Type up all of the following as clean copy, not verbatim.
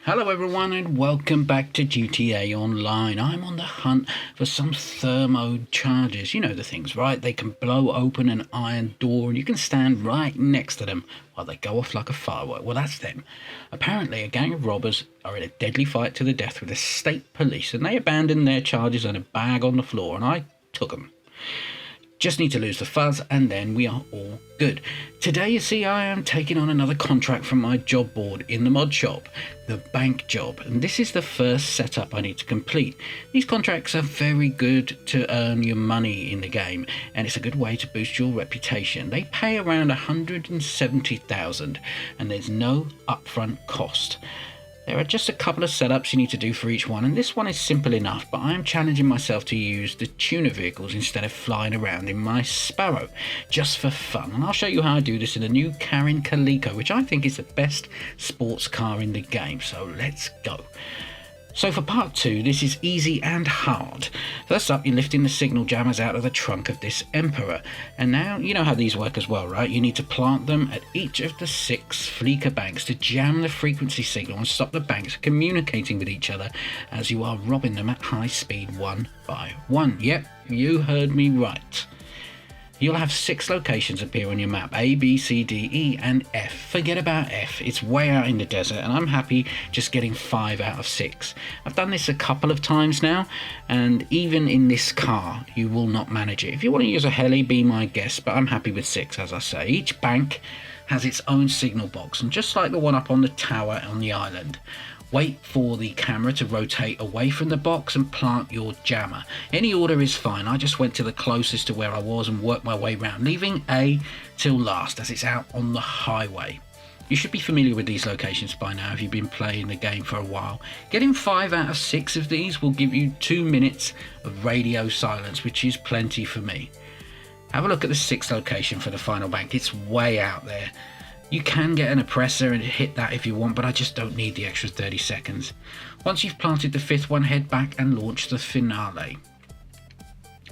Hello everyone and welcome back to GTA Online. I'm on the hunt for some thermo charges. You know the things, right? They can blow open an iron door and you can stand right next to them while they go off like a firework. Well, that's them. Apparently a gang of robbers are in a deadly fight to the death with the state police and they abandoned their charges in a bag on the floor and I took them. Just need to lose the fuzz and then we are all good. Today, you see, I am taking on another contract from my job board in the mod shop, the bank job, and this is the first setup I need to complete. These contracts are very good to earn your money in the game and it's a good way to boost your reputation. They pay around 170,000 and there's no upfront cost. There are just a couple of setups you need to do for each one, and this one is simple enough, but I am challenging myself to use the tuner vehicles instead of flying around in my Sparrow, just for fun. And I'll show you how I do this in a new Karin Calico, which I think is the best sports car in the game, so let's go. So for part 2, this is easy and hard. First up, you're lifting the signal jammers out of the trunk of this Emperor. And now, you know how these work as well, right? You need to plant them at each of the 6 Fleeker banks to jam the frequency signal and stop the banks communicating with each other as you are robbing them at high speed one by one. Yep, you heard me right. You'll have 6 locations appear on your map, A, B, C, D, E and F. Forget about F, it's way out in the desert and I'm happy just getting 5 out of 6. I've done this a couple of times now and even in this car you will not manage it. If you want to use a heli, be my guest, but I'm happy with 6 as I say. Each bank has its own signal box and just like the one up on the tower on the island, wait for the camera to rotate away from the box and plant your jammer. Any order is fine. I just went to the closest to where I was and worked my way around, leaving A till last as it's out on the highway. You should be familiar with these locations by now if you've been playing the game for a while. Getting 5 out of 6 of these will give you 2 minutes of radio silence, which is plenty for me. Have a look at the 6th location for the final bank. It's way out there. You can get an oppressor and hit that if you want, but I just don't need the extra 30 seconds. Once you've planted the 5th one, head back and launch the finale.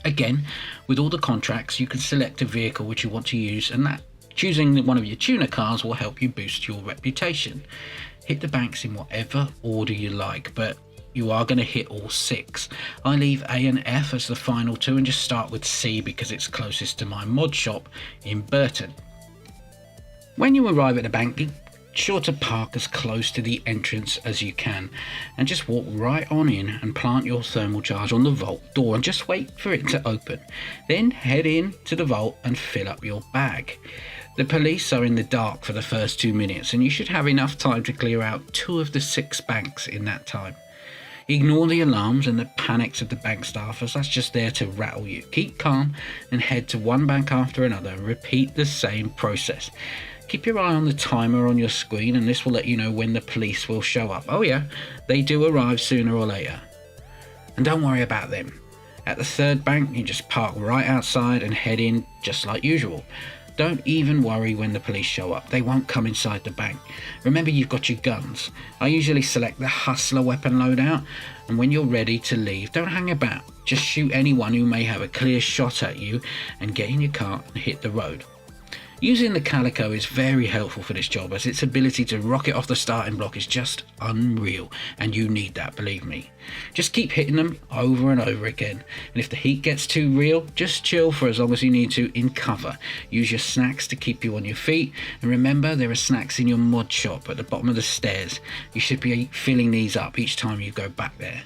Again, with all the contracts, you can select a vehicle which you want to use, and that choosing one of your tuner cars will help you boost your reputation. Hit the banks in whatever order you like, but you are going to hit all 6. I leave A and F as the final 2 and just start with C because it's closest to my mod shop in Burton. When you arrive at the bank, be sure to park as close to the entrance as you can and just walk right on in and plant your thermal charge on the vault door and just wait for it to open. Then head in to the vault and fill up your bag. The police are in the dark for the first 2 minutes and you should have enough time to clear out 2 of the 6 banks in that time. Ignore the alarms and the panics of the bank staff as that's just there to rattle you. Keep calm and head to one bank after another and repeat the same process. Keep your eye on the timer on your screen and this will let you know when the police will show up. Oh yeah, they do arrive sooner or later. And don't worry about them. At the 3rd bank, you just park right outside and head in just like usual. Don't even worry when the police show up. They won't come inside the bank. Remember, you've got your guns. I usually select the Hustler weapon loadout, and when you're ready to leave, don't hang about. Just shoot anyone who may have a clear shot at you and get in your car and hit the road. Using the Calico is very helpful for this job as its ability to rocket off the starting block is just unreal and you need that, believe me. Just keep hitting them over and over again and if the heat gets too real, just chill for as long as you need to in cover. Use your snacks to keep you on your feet and remember there are snacks in your mod shop at the bottom of the stairs. You should be filling these up each time you go back there.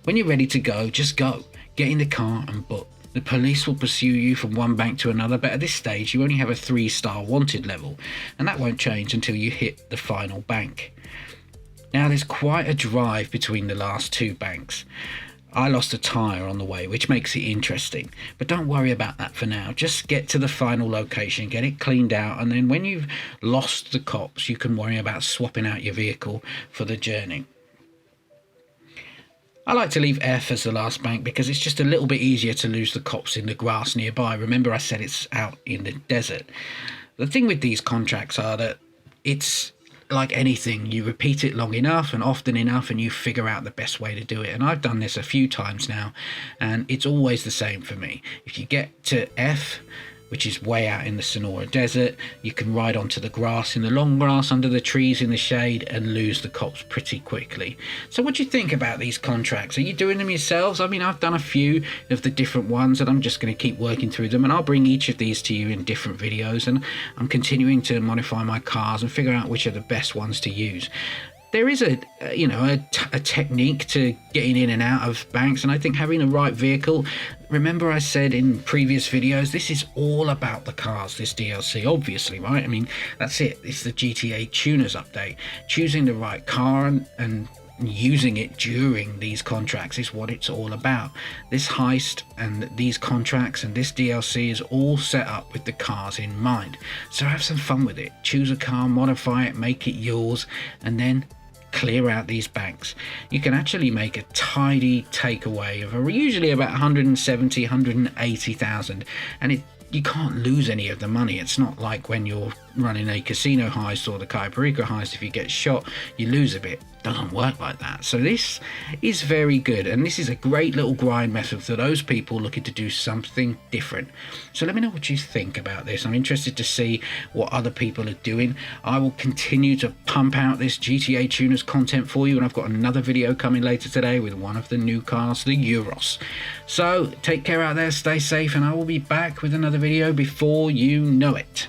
When you're ready to go, just go. Get in the car and book. The police will pursue you from one bank to another, but at this stage you only have a 3-star wanted level, and that won't change until you hit the final bank. Now there's quite a drive between the last 2 banks. I lost a tyre on the way, which makes it interesting, but don't worry about that for now. Just get to the final location, get it cleaned out, and then when you've lost the cops, you can worry about swapping out your vehicle for the journey. I like to leave F as the last bank because it's just a little bit easier to lose the cops in the grass nearby. Remember I said it's out in the desert. The thing with these contracts are that it's like anything. You repeat it long enough and often enough and you figure out the best way to do it. And I've done this a few times now and it's always the same for me. If you get to F, which is way out in the Sonora Desert. You can ride onto the grass in the long grass under the trees in the shade and lose the cops pretty quickly. So what do you think about these contracts? Are you doing them yourselves? I mean, I've done a few of the different ones and I'm just going to keep working through them, and I'll bring each of these to you in different videos, and I'm continuing to modify my cars and figure out which are the best ones to use. There is a technique to getting in and out of banks, and I think having the right vehicle, remember I said in previous videos, this is all about the cars, this DLC, obviously, right? I mean, that's it. It's the GTA Tuners update. Choosing the right car and using it during these contracts is what it's all about. This heist and these contracts and this DLC is all set up with the cars in mind. So have some fun with it. Choose a car, modify it, make it yours, and then clear out these banks. You can actually make a tidy takeaway of usually about 170, 180,000, and you can't lose any of the money. It's not like when you're running a casino heist or the Cayo Perico heist. If you get shot, you lose a bit. Doesn't work like that. So this is very good, and this is a great little grind method for those people looking to do something different. So let me know what you think about this. I'm interested to see what other people are doing. I will continue to pump out this GTA Tuners content for you, and I've got another video coming later today with one of the new cars, the Euros. So take care out there, stay safe, and I will be back with another video before you know it.